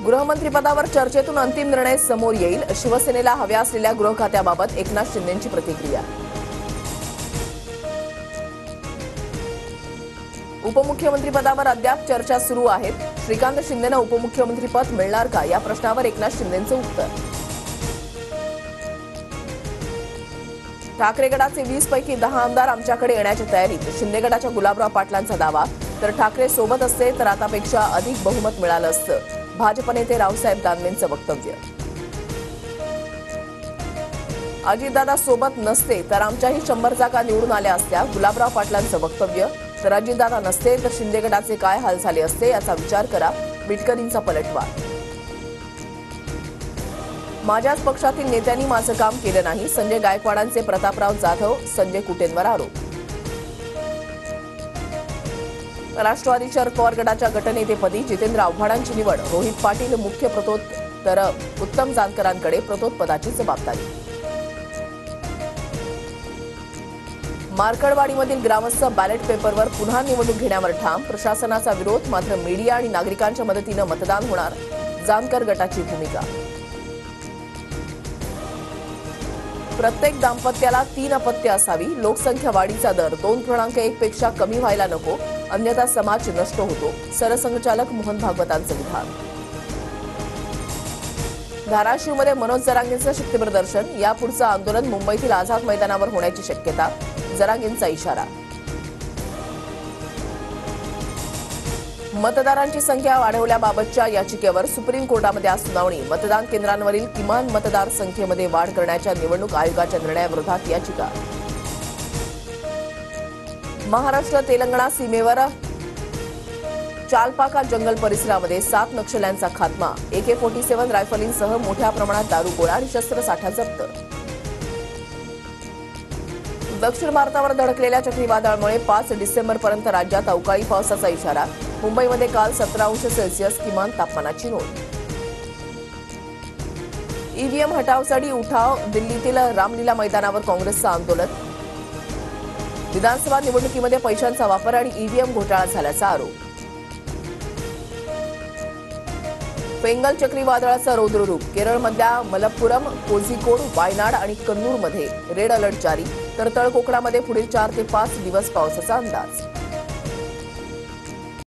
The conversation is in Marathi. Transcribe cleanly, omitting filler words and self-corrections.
गृहमंत्रीपदावर चर्चेतून अंतिम निर्णय समोर येईल. शिवसेनेला हव्या असलेल्या गृह खात्याबाबत एकनाथ शिंदेंची प्रतिक्रिया. उपमुख्यमंत्रीपदावर अद्याप चर्चा सुरू आहेत. श्रीकांत शिंदेंना उपमुख्यमंत्रीपद मिळणार का या प्रश्नावर एकनाथ शिंदेंचं उत्तर. ठाकरे गटाचे 20 पैकी 10 आमदार आमच्याकडे येण्याच्या तयारीत. शिंदे गटाच्या गुलाबराव पाटलांचा दावा. तर ठाकरे सोबत असते तर आतापेक्षा अधिक बहुमत मिळालं असतं. भाजप नेते रावसाहेब दानवेंचं वक्तव्य. अजितदादा सोबत नसते तर आमच्याही 100 जागा निवडून आल्या असत्या. गुलाबराव पाटलांचं वक्तव्य. तर अजितदादा नसते तर शिंदे गटाचे काय हाल झाले असते याचा विचार करा. बिटकरींचा पलटवार. माझ्याच पक्षातील नेत्यांनी माझं काम केलं नाही. संजय गायकवाडांचे प्रतापराव जाधव संजय कुटेंवर आरोप. राष्ट्रवादी शरद पवार गटाच्या गटनेतेपदी जितेंद्र आव्हाडांची निवड. रोहित पाटील मुख्य प्रतोद तर उत्तम जानकरांकडे प्रतोद पदाची जबाबदारी. मार्कडवाडीमधील ग्रामस्थ बॅलेट पेपरवर पुन्हा निवडणूक घेण्यावर ठाम. प्रशासनाचा विरोध. मात्र मीडिया आणि नागरिकांच्या मदतीनं मतदान होणार. जानकर गटाची भूमिका. प्रत्येक दाम्पत्याला 3 अपत्य असावी. लोकसंख्या वाढीचा दर 2.1 पेक्षा कमी व्हायला नको, अन्यथा समाज नष्ट होतो. सरसंघचालक मोहन भागवतांचं विधान. धाराशिवमध्ये मनोज जरांगेंचं शक्तीप्रदर्शन. यापुढचं आंदोलन मुंबईतील आझाद मैदानावर होण्याची शक्यता. जरांगेंचा इशारा. मतदारांची संख्या वाढवल्याबाबतच्या याचिकेवर सुप्रीम कोर्टामध्ये आज सुनावणी. मतदान केंद्रांवरील किमान मतदार संख्येमध्ये वाढ करण्याच्या निवडणूक आयोगाच्या निर्णयाविरोधात याचिका. महाराष्ट्र तेलंगणा सीमेवर चालपाका जंगल परिसरामध्ये 7 नक्षल्यांचा खात्मा. AK-47 रायफलींसह मोठ्या प्रमाणात दारुगोळा आणि शस्त्रसाठा जप्त. दक्षिण भारतावर धडकलेल्या चक्रीवादळामुळे 5 डिसेंबरपर्यंत राज्यात अवकाळी पावसाचा इशारा. मुंबईमध्ये काल 17°C किमान तापमानाची नोंद. ईव्हीएम हटावसाठी उठाव. दिल्लीतील रामलीला मैदानावर काँग्रेसचं आंदोलन. विधानसभा निवडणुकीमध्ये पैशांचा वापर आणि ईव्हीएम घोटाळा झाल्याचा आरोप. फेंगल चक्रीवादळाचं रौद्ररूप. केरळमधल्या मलप्पुरम, कोझिकोड, वायनाड आणि कन्नूरमध्ये रेड अलर्ट जारी. तर तळकोकणामध्ये पुढील 4 ते 5 दिवस पावसाचा अंदाज.